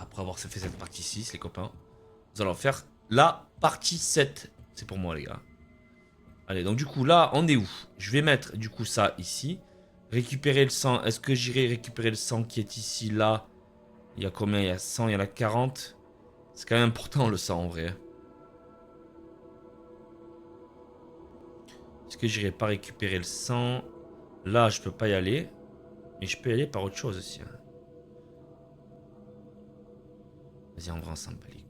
après avoir fait cette partie 6, les copains, nous allons faire la partie 7. C'est pour moi, les gars. Allez, donc du coup, là, on est où? Je vais mettre, du coup, ça ici. Récupérer le sang. Est-ce que j'irai récupérer le sang qui est ici, là? Il y a combien? Il y a 100, il y en a 40. C'est quand même important, le sang, en vrai. Est-ce que j'irai pas récupérer le sang? Là, je peux pas y aller. Mais je peux y aller par autre chose aussi. Hein. Vas-y, en vrai, on s'en bat les couilles.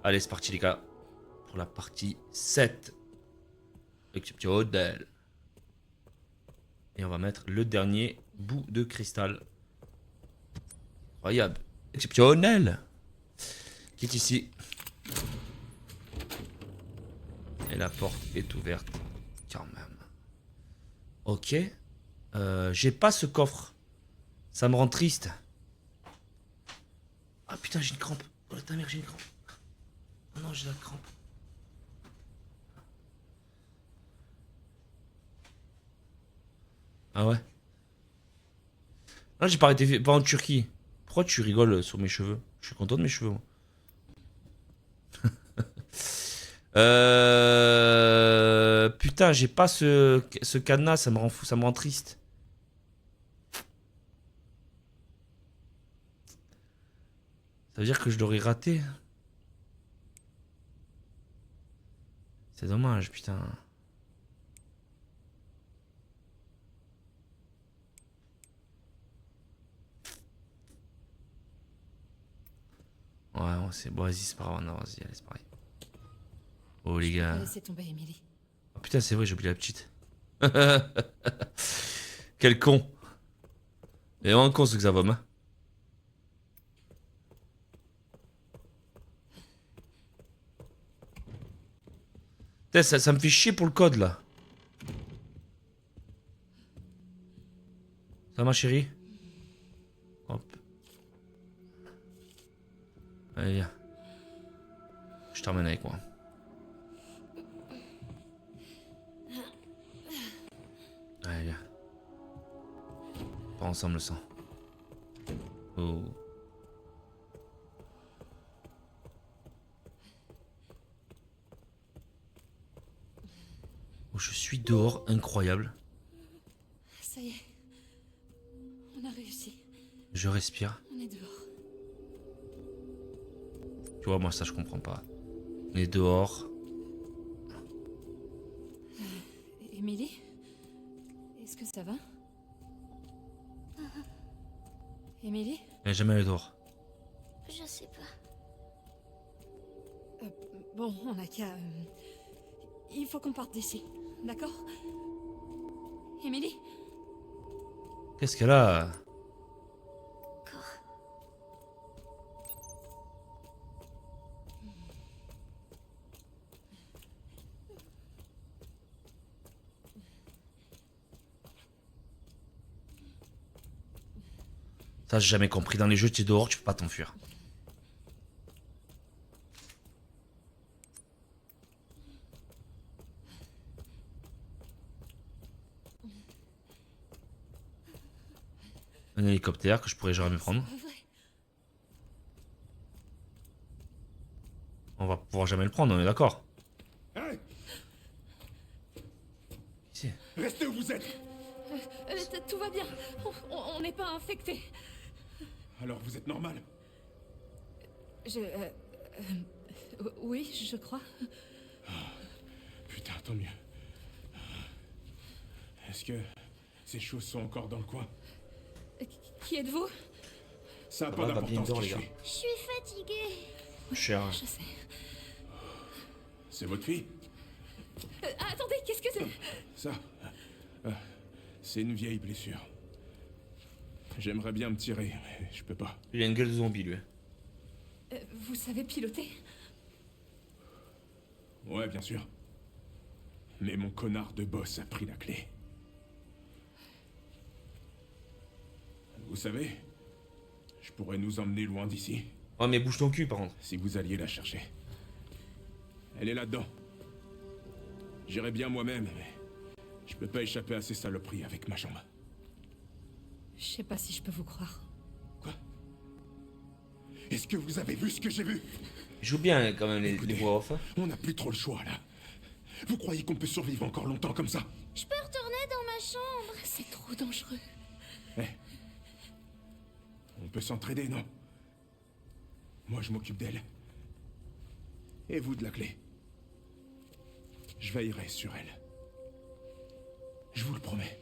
Allez, c'est parti, les gars. Pour la partie 7. Exceptionnel. Et on va mettre le dernier bout de cristal. Incroyable. Exceptionnel. Qui est ici. Et la porte est ouverte. Quand même. Ok. J'ai pas ce coffre. Ça me rend triste. Ah putain, j'ai une crampe. Oh ta mère, j'ai une crampe. Oh non, j'ai la crampe. Ah ouais. Non, j'ai pas été pas en Turquie. Pourquoi tu rigoles sur mes cheveux? Je suis content de mes cheveux, moi. Putain, j'ai pas ce cadenas, ça me rend fou, ça me rend triste. Ça veut dire que je l'aurais raté. C'est dommage, putain. Ouais, c'est bon, vas-y, c'est pas grave, non, vas-y, allez, c'est pareil. Oh les gars. Laissez tomber, Emily. Oh putain, c'est vrai, j'ai oublié la petite. Quel con. Il est vraiment con ce Xavom. Hein. Putain, ça me fait chier pour le code là. Ça va, ma chérie? Hop. Allez, viens. Je t'emmène avec moi. Allez, viens. Pas ensemble le sang. Oh. Oh, je suis dehors, incroyable. Ça y est. On a réussi. Je respire. On est dehors. Tu vois, moi ça je comprends pas. On est dehors. Emily? Est-ce que ça va? Emily? Elle est jamais allé dehors. Je sais pas. Bon, on a qu'à... Il faut qu'on parte d'ici, d'accord? Emily? Qu'est-ce qu'elle a? Corps. Ça j'ai jamais compris. Dans les jeux, tu es dehors, tu peux pas t'enfuir. Un hélicoptère que je pourrais jamais prendre. C'est pas vrai. On va pouvoir jamais le prendre, on est d'accord. Hein? Qui c'est? Restez où vous êtes. Tout va bien. On n'est pas infectés. Alors vous êtes normal. Oui, je crois. Putain, tant mieux. Est-ce que ces choses sont encore dans le coin? Qui êtes-vous? Ça a va, pas va bien d'importance dehors, qui les je gars. suis. Je suis fatiguée. Cher. Je sais. C'est votre fille? Attendez, qu'est-ce que c'est? Ça. C'est une vieille blessure. J'aimerais bien me tirer, mais je peux pas. Il a une gueule de zombie, lui. Vous savez piloter? Ouais, bien sûr. Mais mon connard de boss a pris la clé. Vous savez, je pourrais nous emmener loin d'ici, Oh, mais bouge ton cul, par contre. si vous alliez la chercher. Elle est là-dedans. J'irais bien moi-même, mais je peux pas échapper à ces saloperies avec ma jambe. Je sais pas si je peux vous croire. Quoi? Est-ce que vous avez vu ce que j'ai vu? Il joue bien quand même les Écoutez, voix off. On n'a plus trop le choix, là. Vous croyez qu'on peut survivre encore longtemps comme ça? Je peux retourner dans ma chambre. C'est trop dangereux. Eh. On peut s'entraider, non? Moi, je m'occupe d'elle. Et vous de la clé. Je veillerai sur elle. Je vous le promets.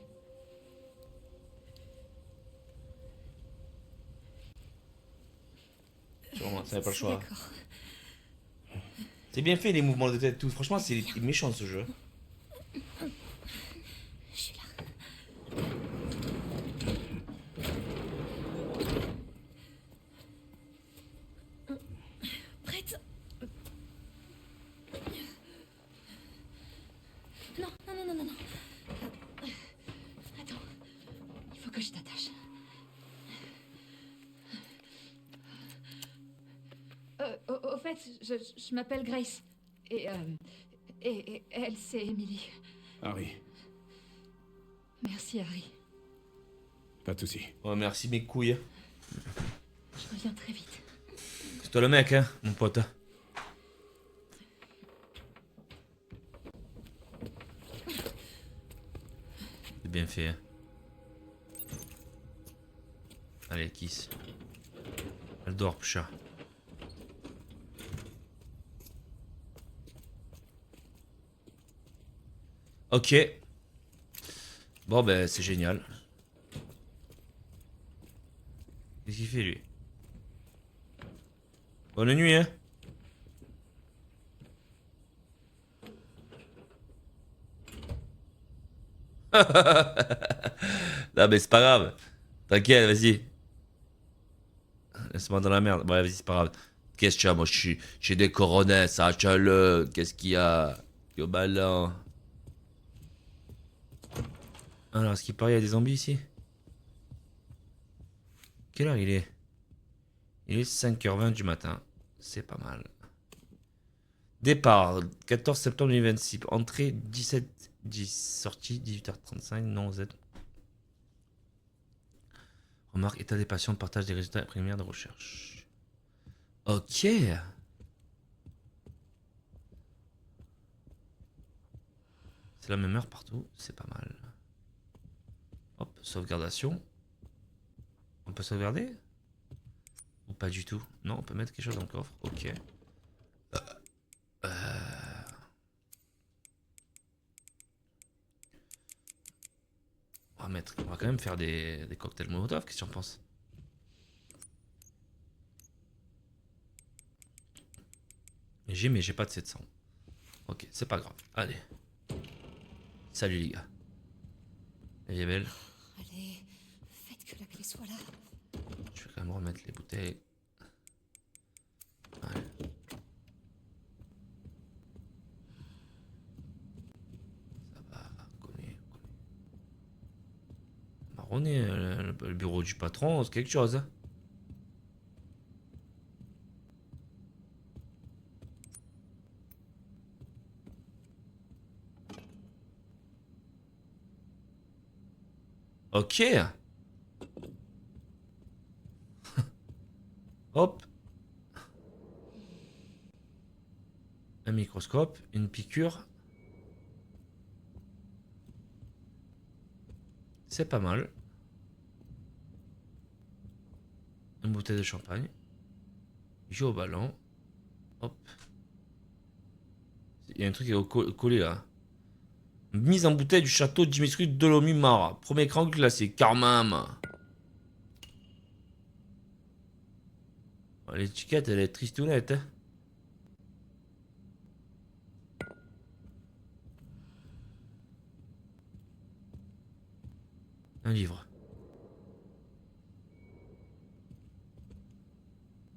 Sûrement, ça n'a pas le choix. D'accord. C'est bien fait les mouvements de tête, tout. Franchement, c'est méchant ce jeu. Je suis là. Prête? Non, non, non, non, non, non. Attends. Il faut que je t'attache. Au fait, je m'appelle Grace. Et elle, c'est Emily. Harry, Merci, Harry. pas de soucis. Ouais, merci mes couilles. Je reviens très vite. C'est toi le mec, hein, mon pote. C'est bien fait, hein. Allez, kiss. Elle dort, chat. Ok. Bon, ben, c'est génial. Qu'est-ce qu'il fait, lui? Bonne nuit, hein. Non, mais c'est pas grave. T'inquiète, vas-y. Laisse-moi dans la merde. Ouais, vas-y, c'est pas grave. Qu'est-ce qu'il y a? Moi, j'ai des coronets, ça, le. Qu'est-ce qu'il y a? Yo, ballon. Alors, est-ce qu'il paraît, il y a des zombies ici? Quelle heure il est? Il est 5h20 du matin. C'est pas mal. Départ, 14 septembre 2026. Entrée, 17h10. Sortie, 18h35. Non, Z. Remarque, état des patients, partage des résultats préliminaires de recherche. Ok. C'est la même heure partout. C'est pas mal. Hop, sauvegardation. On peut sauvegarder? Ou pas du tout? Non, on peut mettre quelque chose dans le coffre. Ok. On va quand même faire des cocktails Molotov, qu'est-ce que tu en penses? Mais j'ai pas de 700. Ok, c'est pas grave. Allez. Salut les gars. Elle est belle. Allez, faites que la clé soit là. Je vais quand même remettre les bouteilles. Ouais. Ça va, connaît. Marronner le bureau du patron, c'est quelque chose. Hein. Ok. Hop. Un microscope, une piqûre. C'est pas mal. Une bouteille de champagne. Joue au ballon. Hop. Il y a un truc qui est collé là. Mise en bouteille du château Dimitri Dolomimar. Premier écran classé. Carmam. L'étiquette, elle est tristounette. Hein. Un livre.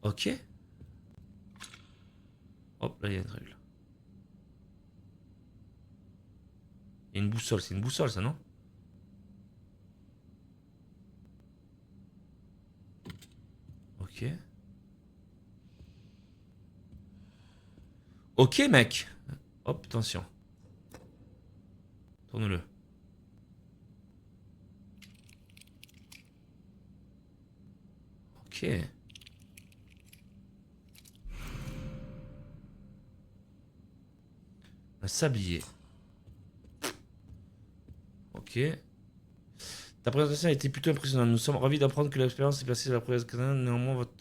Ok. Hop, là, il y a un truc. Là. Il y a une boussole. C'est une boussole, ça, non? Ok. Ok, mec. Hop, attention. Tourne-le. Ok. Un sablier. Ok. Ta présentation a été plutôt impressionnante. Nous sommes ravis d'apprendre que l'expérience est passée sur la présentation. Néanmoins, votre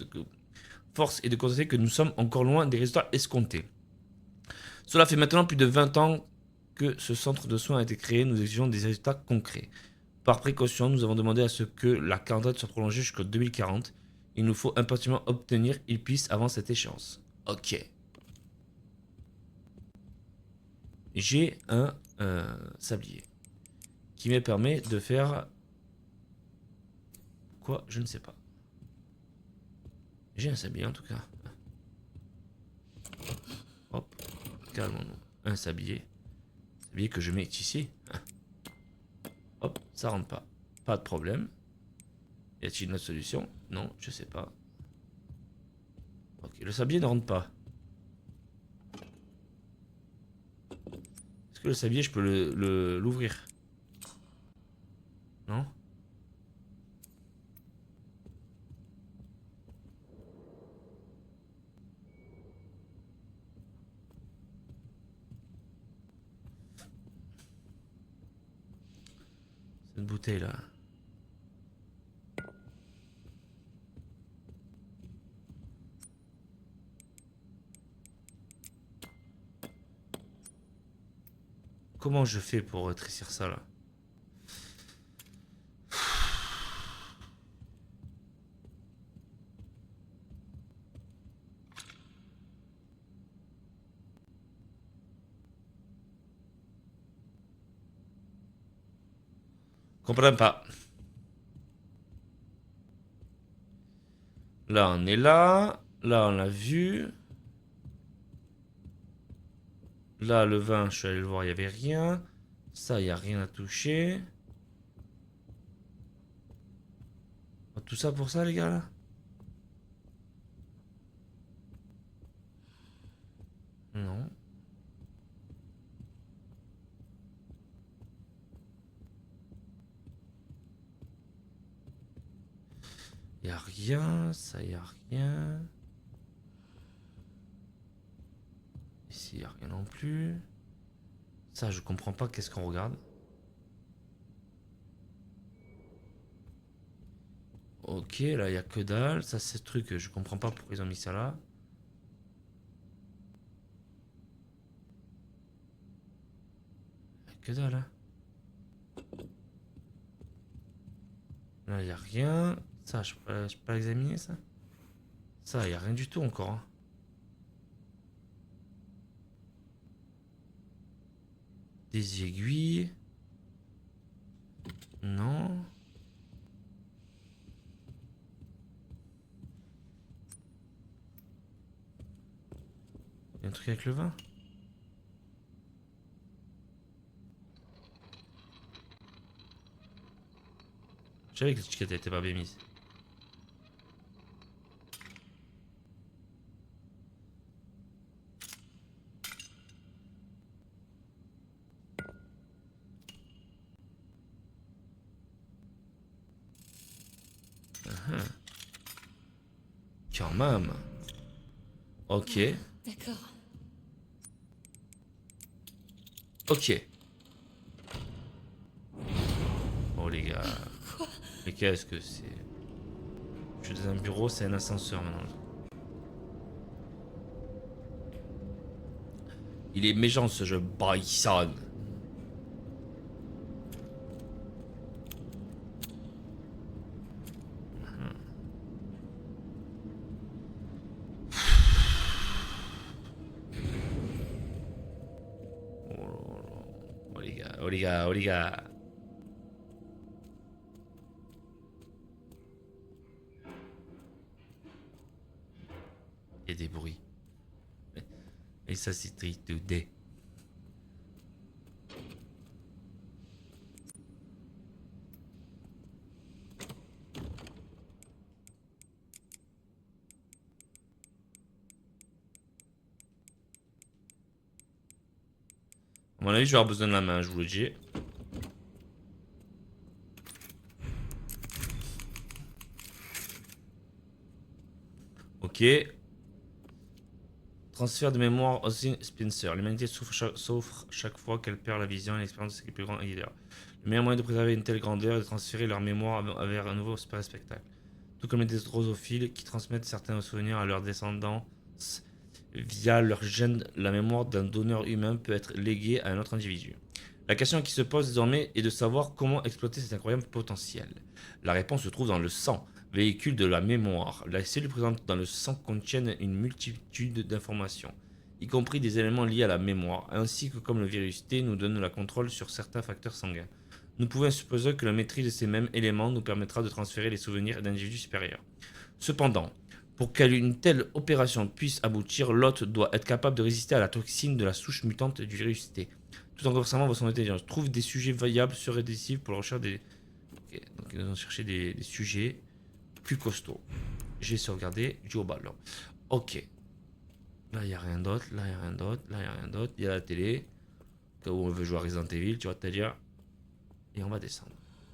force est de constater que nous sommes encore loin des résultats escomptés. Cela fait maintenant plus de 20 ans que ce centre de soins a été créé. Nous exigeons des résultats concrets. Par précaution, nous avons demandé à ce que la quarantaine soit prolongée jusqu'en 2040. Il nous faut impérativement obtenir une piste avant cette échéance. Ok. J'ai un sablier qui me permet de faire quoi? Je ne sais pas. J'ai un sablier en tout cas. Hop, calmons-nous. Un sablier. Sablier que je mets ici. Hop, ça rentre pas. Pas de problème. Y a-t-il une autre solution? Non, je sais pas. Ok, le sablier ne rentre pas. Est-ce que le sablier, je peux l'ouvrir? Non? Cette bouteille là. Comment je fais pour rétrécir ça là? Comprends pas. Là on est là. Là on l'a vu. Là le vin, je suis allé le voir, il n'y avait rien. Ça, il n'y a rien à toucher. Tout ça pour ça les gars là? Non. Il n'y a rien, ça, il n'y a rien. Ici, il n'y a rien non plus. Ça, je comprends pas qu'est-ce qu'on regarde. Ok, là, il n'y a que dalle. Ça, c'est ce truc, je comprends pas pourquoi ils ont mis ça là. Il n'y a que dalle, hein. Là, il n'y a rien. Ça, je peux pas l'examiner, ça. Ça, il n'y a rien du tout encore, hein. Des aiguilles. Non. Il y a un truc avec le vin. Je savais que l'étiquette était pas bien mise. Quand même. Ok. D'accord. Ok. Oh les gars. Quoi? Mais qu'est-ce que c'est? Je suis dans un bureau, c'est un ascenseur maintenant. Il est méchant ce jeu, Bryson. Oh les gars, oh les gars, oh les gars. Il y a des bruits. Et ça c'est triste de dé. À mon avis, je vais avoir besoin de la main, je vous le dis. Ok. Transfert de mémoire Austin Spencer. L'humanité souffre chaque fois qu'elle perd la vision et l'expérience de ses plus grands leaders. Le meilleur moyen de préserver une telle grandeur est de transférer leur mémoire vers un nouveau spectacle. Tout comme les drosophiles qui transmettent certains souvenirs à leurs descendants via leur gène, la mémoire d'un donneur humain peut être léguée à un autre individu. La question qui se pose désormais est de savoir comment exploiter cet incroyable potentiel. La réponse se trouve dans le sang, véhicule de la mémoire. Les cellules présentes dans le sang contiennent une multitude d'informations, y compris des éléments liés à la mémoire, ainsi que comme le virus T nous donne le contrôle sur certains facteurs sanguins. Nous pouvons supposer que la maîtrise de ces mêmes éléments nous permettra de transférer les souvenirs d'individus supérieurs. Cependant, pour qu'une telle opération puisse aboutir, l'hôte doit être capable de résister à la toxine de la souche mutante du virus T, tout en conservant son intelligence. Trouve des sujets viables sur Reddit pour la recherche des... Okay, donc ils vont chercher des sujets plus costauds. J'ai sauvegardé Joe Ballon. Ok. Là, il n'y a rien d'autre. Là, il n'y a rien d'autre. Là, il n'y a rien d'autre. Il y a la télé. Au cas où on veut jouer à Resident Evil, tu vois, c'est-à-dire. Et on va descendre.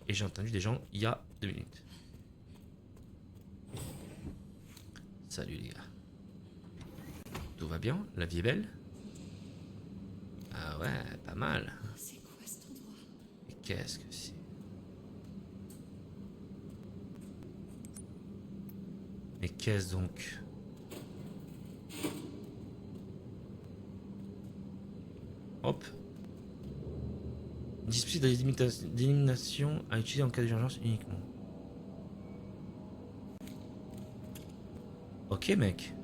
Et j'ai entendu des gens il y a 2 minutes. Salut les gars. Tout va bien? La vie est belle? Ah ouais, pas mal. C'est quoi cet endroit? Mais qu'est-ce que c'est? Mais qu'est-ce donc? Hop. Dispositif d'élimination à utiliser en cas d'urgence uniquement. Ok mec.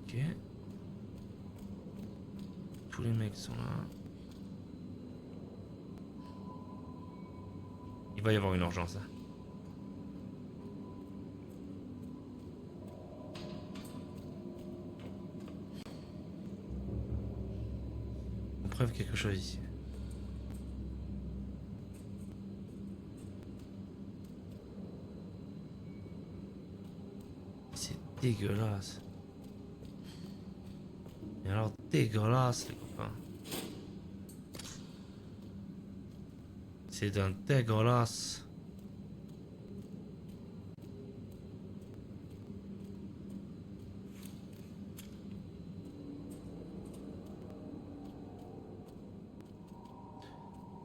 Ok. Tous les mecs sont là. Il va y avoir une urgence là. On preuve quelque chose ici. C'est dégueulasse. Et alors dégueulasse les copains. C'est d'un dégueulasse.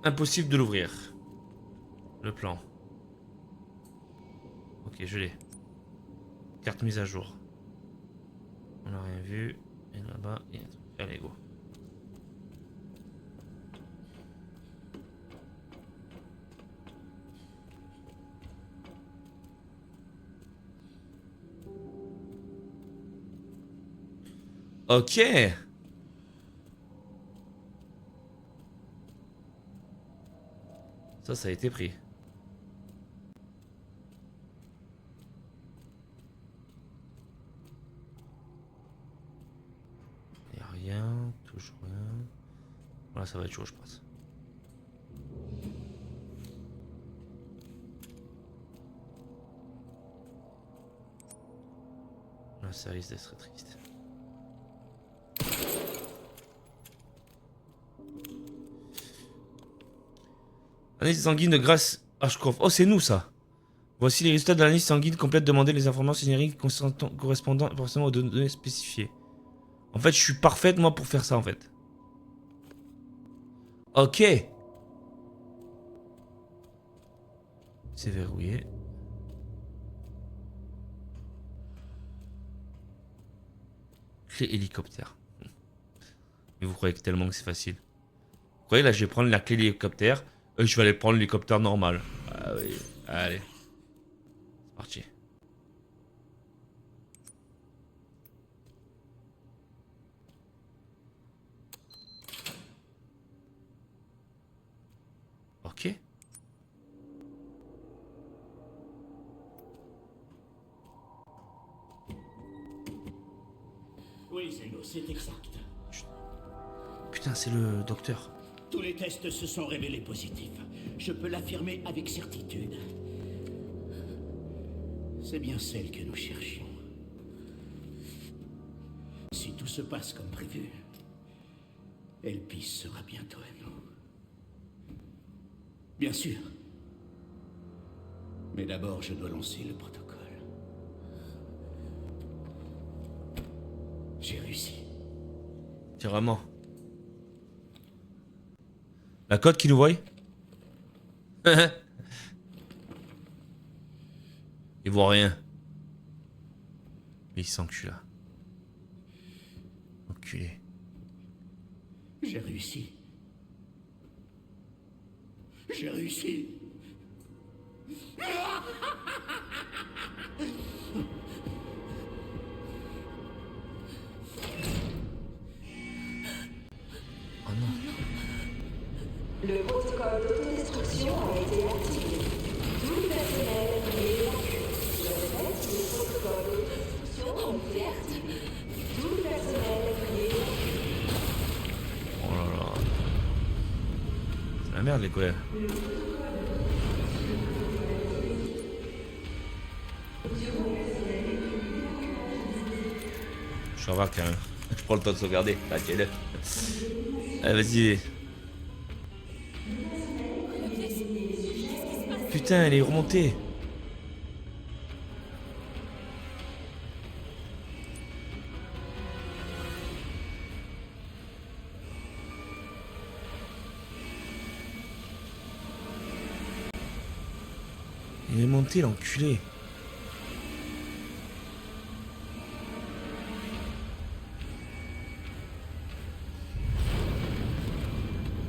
Impossible de l'ouvrir. Le plan. Ok, je l'ai. Carte mise à jour. On n'a rien vu. Et là-bas, il y a un truc. Allez, go. Ok. Ça a été pris. Il n'y a rien, toujours rien. Voilà, ça va être chaud, je pense. Là, ça risque d'être très triste. Analyse sanguine de Grace Ashcroft. Oh, c'est nous ça. Voici les résultats de l'analyse sanguine complète. Demandez les informations génériques correspondant forcément aux données spécifiées. En fait, je suis parfaite moi pour faire ça en fait. Ok. C'est verrouillé. Clé hélicoptère. Mais vous croyez que tellement que c'est facile. Vous croyez là, je vais prendre la clé hélicoptère. Je vais aller prendre l'hélicoptère normal. Ah oui. Allez. C'est parti. Ok. Oui, Zeno, c'est exact. Putain, c'est le docteur. Tous les tests se sont révélés positifs. Je peux l'affirmer avec certitude. C'est bien celle que nous cherchions. Si tout se passe comme prévu, Elpis sera bientôt à nous. Bien sûr, Mais d'abord, je dois lancer le protocole. J'ai réussi. C'est vraiment. La cote qui nous voit. Il voit rien. Mais il s'encule là. Enculé. J'ai réussi. J'ai réussi. Oh non. Le protocole d'autodestruction a été activé. Tout le personnel est évacué. Je répète, le protocole d'autodestruction a été activé. Tout le personnel est évacué. Oh là là. C'est la merde les collègues. Je vais voir quand même. Je prends le temps de sauvegarder. Là, tiens-le. Allez, vas-y. Putain, elle est remontée. Il est monté, l'enculé.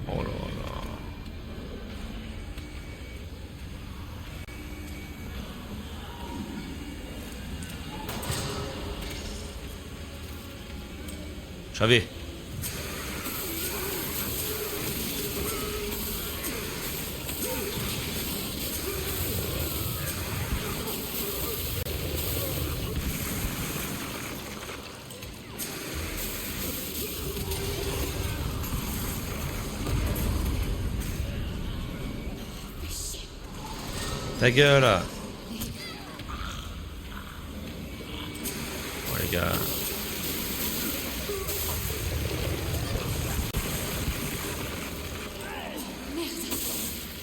Oh là là. Je savais. Ta gueule. Oh les gars.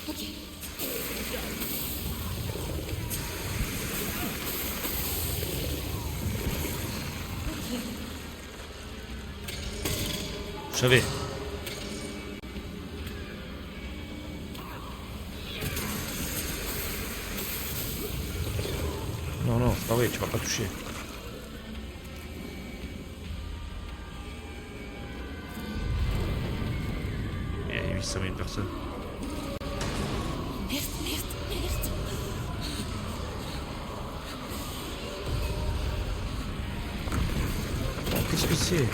Ok. Je savais. Non, non, c'est pas vrai, tu vas pas toucher. Il y a 800 000 personnes. Merde, merde, merde. Oh, qu'est-ce que c'est?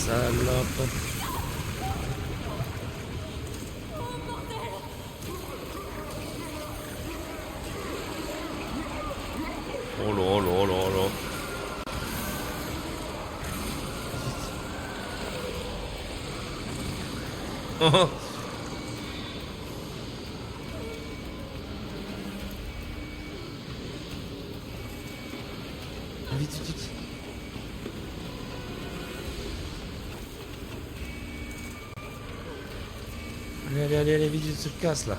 Salope. Oh là là là là. Oh. Vite, vite, vite. Allez, allez, allez, allez, vite, il se casse là.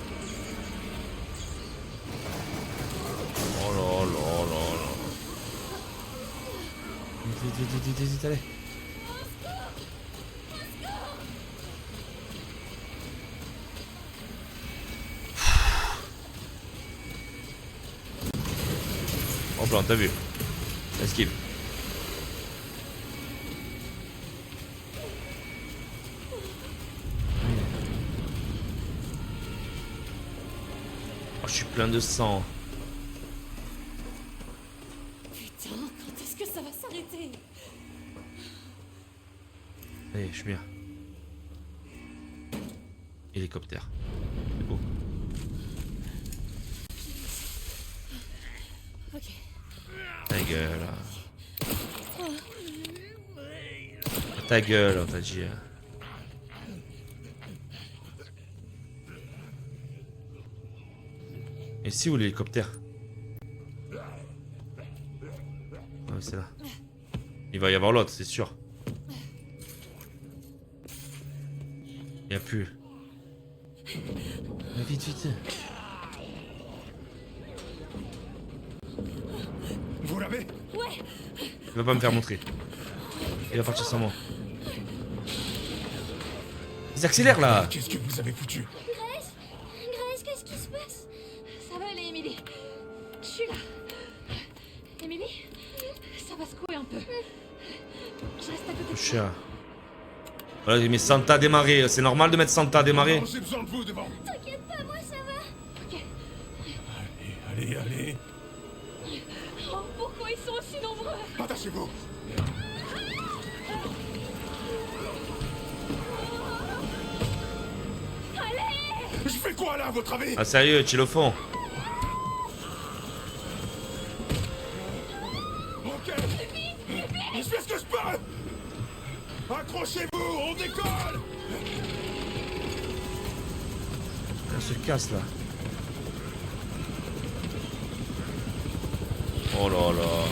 Oh là là là là. Vite, vite, vite, vite, vite, vite, allez. Hop là, t'as vu. Esquive. Oh, je suis plein de sang. Putain, quand est-ce que ça va s'arrêter? Allez, je suis bien. Hélicoptère. C'est beau. Ok. Ta gueule. Ta gueule, on t'a dit. Et si où l'hélicoptère? Ah oui, c'est là. Il va y avoir l'autre, c'est sûr. Il n'y a plus. Mais vite, vite. Il va pas me faire montrer. Il va partir sans moi. Ils accélèrent là. Qu'est-ce que vous avez foutu? Grace, qu'est-ce qui se passe? Ça va aller, Emily. Je suis là. Emily, ça va secouer un peu. Je reste à côté de toi. Cher. Voilà, j'ai mis Santa à démarrer. C'est normal de mettre Santa à démarrer. Non, j'ai besoin de vous devant. T'inquiète pas, moi ça va. Ok. Allez. Oh, pourquoi ils sont aussi nombreux? Attachez-vous. Je fais quoi là, à votre avis? Ah sérieux, xylophone. Ok. Je fais ce que je peux. Accrochez-vous, on décolle. On se casse là. Oh là là.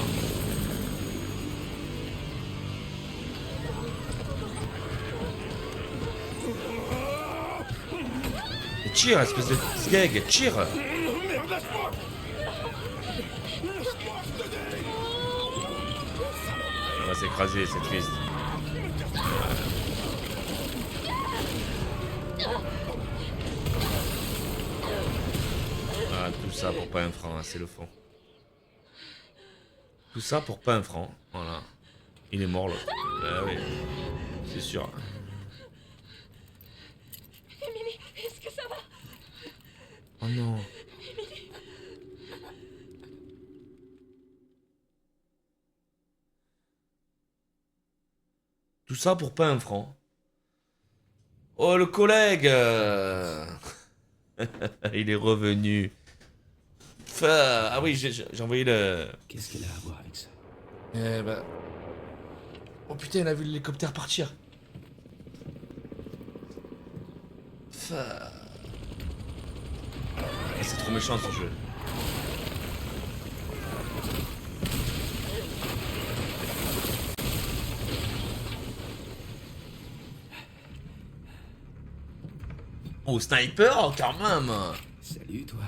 Et tire, espèce de skeg, tire. Merde, lâche-moi. On va s'écraser, c'est triste. Ah, tout ça pour pas un franc, hein, c'est le fond. Tout ça pour pas un franc, voilà. Il est mort l'autre. Ah oui, c'est sûr. Emily, est-ce que ça va? Oh non. Tout ça pour pas un franc. Oh le collègue il est revenu. Ah oui, j'ai envoyé le... Qu'est-ce qu'elle a à voir avec ça? Eh ben... Oh putain, il a vu l'hélicoptère partir. Ah, c'est trop méchant ce jeu. Oh, sniper, quand même. Salut, toi.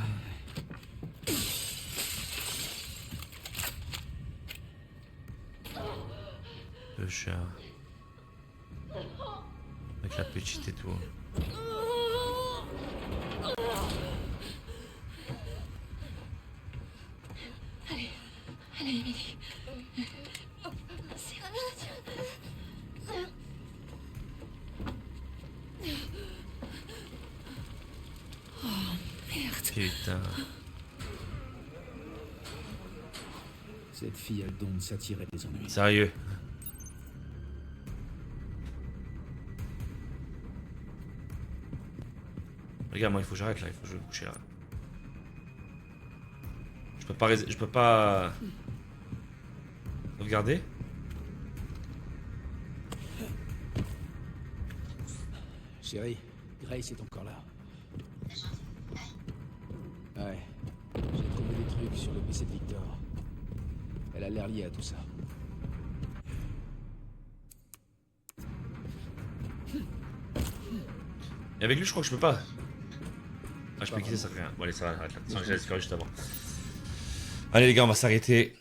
Le chat. Avec la petite et tout. Allez, Emily. C'est rapide. Putain. Cette fille a le don de s'attirer des ennuis. Sérieux. Regarde, moi il faut que j'arrête là, il faut que je me couche là. Je peux pas... Regarder. Chérie, Grace est encore là. Ouais, j'ai trouvé des trucs sur le PC de Victor. Elle a l'air liée à tout ça. Et avec lui, je crois que je peux pas. Ah, je peux quitter, ça fait rien. Bon, allez, ça va, arrête là. Sans que j'allais scorer juste avant. Allez, les gars, on va s'arrêter.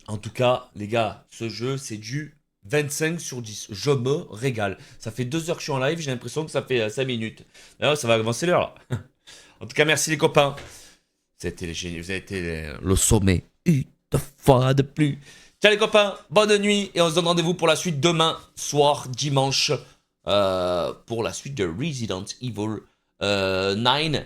En tout cas, les gars, ce jeu, c'est du 25 sur 10. Je me régale. Ça fait 2 heures que je suis en live, j'ai l'impression que ça fait 5 minutes. D'ailleurs, ça va avancer l'heure là. En tout cas, merci les copains. C'était les génies. Vous avez été le sommet. Une fois de plus. Ciao les copains, bonne nuit. Et on se donne rendez-vous pour la suite demain soir, dimanche. Pour la suite de Resident Evil 9.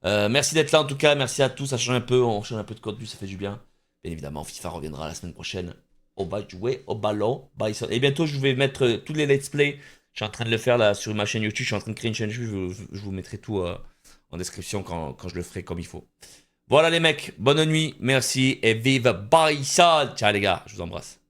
Merci d'être là en tout cas. Merci à tous. Ça change un peu. On change un peu de contenu. Ça fait du bien. Bien évidemment, FIFA reviendra la semaine prochaine. On va jouer au ballon. Et bientôt, je vais mettre tous les let's play. Je suis en train de le faire là sur ma chaîne YouTube. Je suis en train de créer une chaîne YouTube. Je vous mettrai tout en description quand je le ferai comme il faut. Voilà les mecs. Bonne nuit. Merci et vive Bison. Ciao les gars. Je vous embrasse.